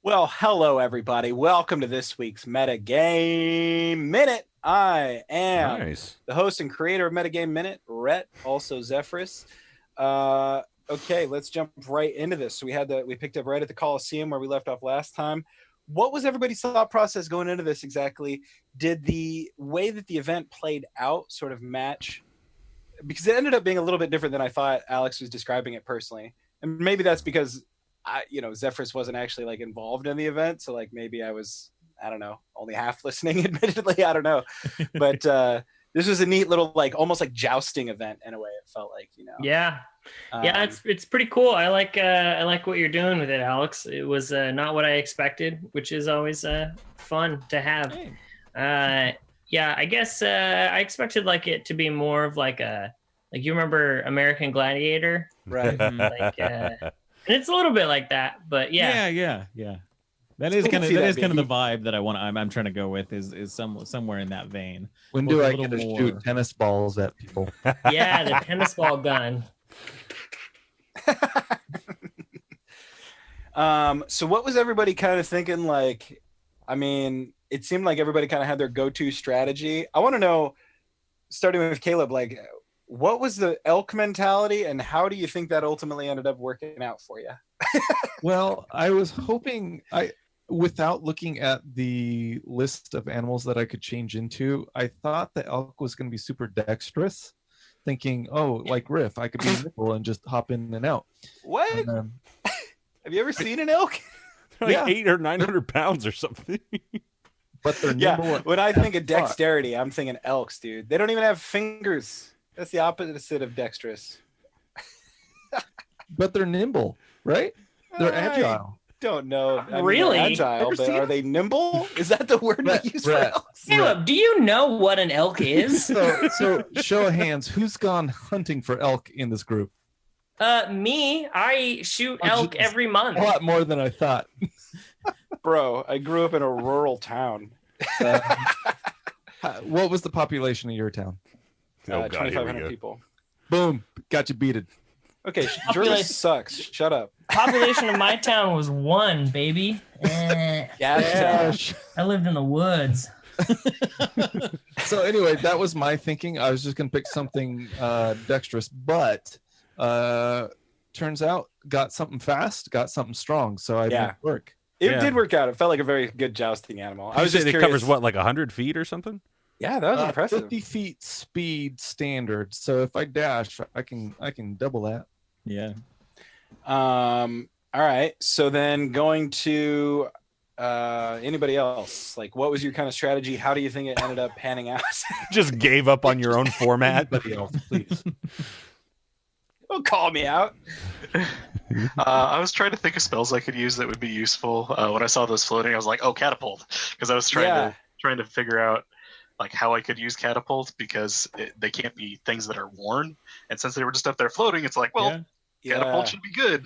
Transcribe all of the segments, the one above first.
Well, hello, everybody. Welcome to this week's Metagame Minute. I am the host and creator of Metagame Minute, Rhett, also Zephyrus. Okay, let's jump right into this. So we picked up right at the Coliseum where we left off last time. What was everybody's thought process going into this exactly? Did the way that the event played out sort of match? Because it ended up being a little bit different than I thought Alex was describing it personally. And maybe that's because Zephyrus wasn't actually like involved in the event. So like maybe I was, I don't know, only half listening, admittedly. I don't know. But this was a neat little, like almost like jousting event in a way. It felt like, Yeah. It's pretty cool. I like what you're doing with it, Alex. It was not what I expected, which is always fun to have. Hey. I guess I expected like it to be more of like you remember American Gladiator, right? And it's a little bit like that, but yeah. That is kind of the vibe that I'm trying to go with is somewhere in that vein. When do I get to shoot tennis balls at people? Yeah, the tennis ball gun. So what was everybody kind of thinking? Like, I mean, it seemed like everybody kind of had their go-to strategy. I want to know, starting with Caleb, like, what was the elk mentality and how do you think that ultimately ended up working out for you? Well, I was hoping without looking at the list of animals that I could change into, I thought the elk was going to be super dexterous, thinking, oh, like Riff, I could be nimble and just hop in and out. What? Have you ever seen an elk? They're like 800 or 900 pounds or something. But they're nimble. When I think of dexterity, I'm thinking elks, dude. They don't even have fingers. That's the opposite of dexterous. But they're nimble, right? They're agile. Don't know. Really? Agile, but are they nimble? Is that the word we use for elks? Caleb, do you know what an elk is? So show of hands, who's gone hunting for elk in this group? Me. I shoot elk every month. A lot more than I thought. Bro, I grew up in a rural town. What was the population of your town? 2,500 people. Boom. Got you beated. Okay, Georgia sucks. Shut up. Population of my town was 1, baby. Gosh. I lived in the woods. So anyway, that was my thinking. I was just going to pick something dexterous, but turns out got something fast, got something strong. So I made it work. It did work out. It felt like a very good jousting animal. I was just curious. It covers what, like 100 feet or something? Yeah, that was impressive. 50 feet speed standard. So if I dash, I can double that. Yeah. All right. So then going to anybody else, like what was your kind of strategy? How do you think it ended up panning out? Just gave up on your own format. Anybody else, please. Don't call me out. I was trying to think of spells I could use that would be useful. When I saw those floating, I was like, "Oh, catapult," because I was trying to figure out like how I could use catapult because they can't be things that are worn, and since they were just up there floating, it's like, well, catapult should be good.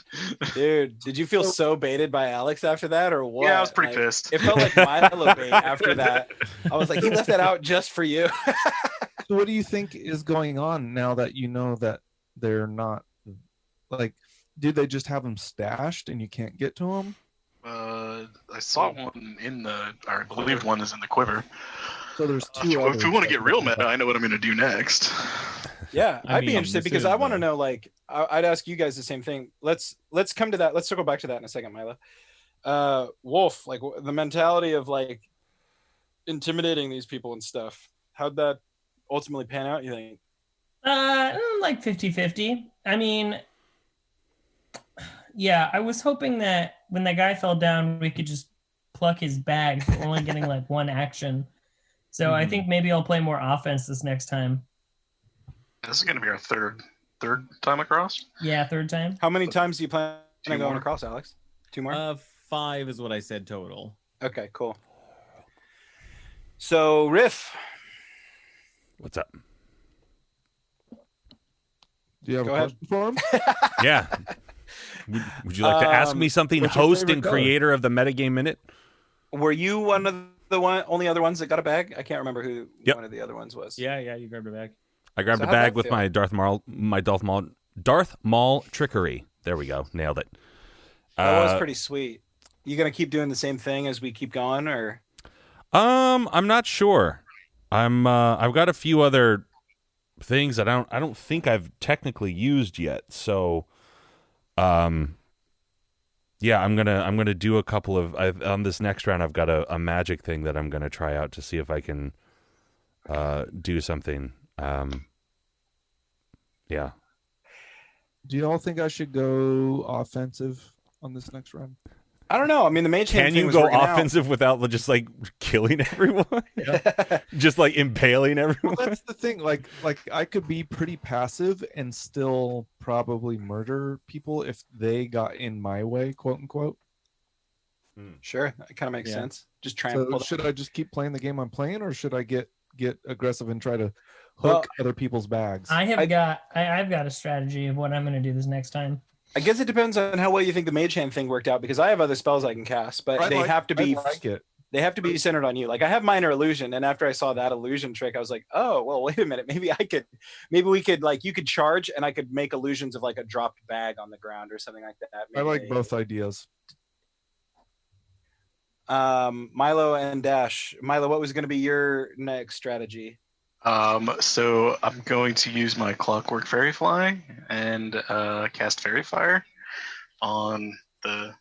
Dude, did you feel so baited by Alex after that, or what? Yeah, I was pretty pissed. It felt like Milo bait after that. I was like, he left that out just for you. So what do you think is going on now that you know that they're not like? Did they just have them stashed and you can't get to them? I saw one I believe one is in the quiver. So there's two. If we want to get real meta, I know what I'm going to do next. Yeah, I'd be interested because I want to know. Like, I'd ask you guys the same thing. Let's come to that. Let's circle back to that in a second, Mila. Wolf, like the mentality of like intimidating these people and stuff. How'd that ultimately pan out? You think? Like 50-50. I mean, yeah, I was hoping that when the guy fell down, we could just pluck his bag. We're only getting like one action. So I think maybe I'll play more offense this next time. This is going to be our third time across? Yeah, third time. How many times do you plan on going across, Alex? 2 more? 5 is what I said total. Okay, cool. So, Riff. What's up? Do you have a question for him? Yeah. Would you like to ask me something, host and creator of the Metagame Minute? Were you one of the only other ones that got a bag? I can't remember who one of the other ones was. Yeah, you grabbed a bag. I grabbed a bag with my Darth Maul trickery. There we go. Nailed it. That was pretty sweet. You gonna keep doing the same thing as we keep going, or? I'm not sure. I've got a few other things that I don't think I've technically used yet. So, yeah, I'm gonna do a couple of on this next round. I've got a magic thing that I'm gonna try out to see if I can do something. Yeah. Do you all think I should go offensive on this next round? I don't know. I mean, the mage hand Can thing you was go working offensive without just like killing everyone? Just like impaling everyone? Well, that's the thing. Like I could be pretty passive and still probably murder people if they got in my way, quote unquote. Sure, that kind of makes sense. Just try. So should I just keep playing the game I'm playing, or should I get aggressive and try to hook other people's bags? I've got a strategy of what I'm going to do this next time. I guess it depends on how well you think the mage hand thing worked out, because I have other spells I can cast, but they have to be they have to be centered on you. Like I have minor illusion, and after I saw that illusion trick, I was like, oh well, wait a minute, maybe we could like you could charge, and I could make illusions of like a dropped bag on the ground or something like that. Maybe I like both ideas. Milo and Dash. Milo, what was going to be your next strategy? So I'm going to use my Clockwork Fairy Fly and cast Fairy Fire on the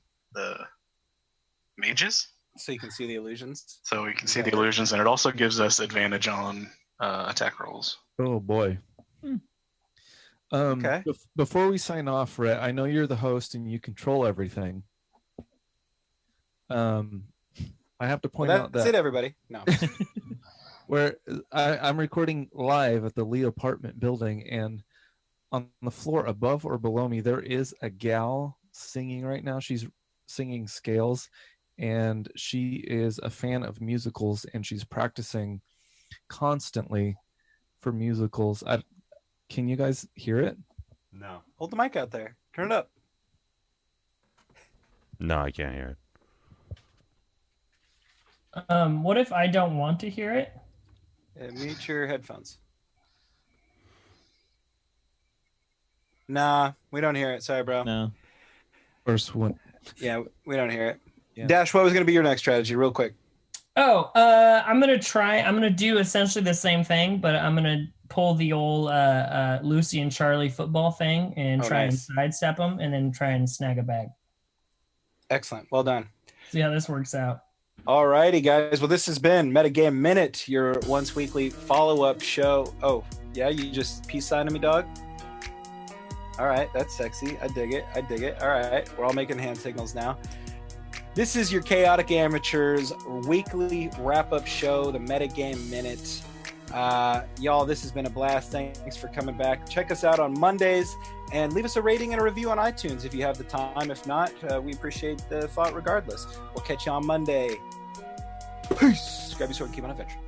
mages. So you can see the illusions. So we can see the illusions, and it also gives us advantage on attack rolls. Oh boy. Okay. Before we sign off, Rhett, I know you're the host and you control everything. I have to point out that that's it, everybody. No. Where I'm recording live at the Lee apartment building, and on the floor above or below me, there is a gal singing right now. She's singing scales, and she is a fan of musicals, and she's practicing constantly for musicals. Can you guys hear it? No. Hold the mic out there. Turn it up. No, I can't hear it. What if I don't want to hear it? Mute your headphones. Nah, we don't hear it. Sorry, bro. No. First one. Yeah, we don't hear it. Yeah. Dash, what was going to be your next strategy, real quick? I'm going to do essentially the same thing, but I'm going to pull the old Lucy and Charlie football thing and try and sidestep them and then try and snag a bag. Excellent. Well done. See how this works out. All righty, guys. Well, this has been Metagame Minute, your once weekly follow-up show. Oh, yeah? You just peace signing me, dog? All right. That's sexy. I dig it. All right. We're all making hand signals now. This is your Chaotic Amateurs weekly wrap-up show, the Metagame Minute. Y'all, this has been a blast. Thanks for coming back. Check us out on Mondays and leave us a rating and a review on iTunes if you have the time. If not, we appreciate the thought regardless. We'll catch you on Monday. Peace. Grab your sword and keep on adventure.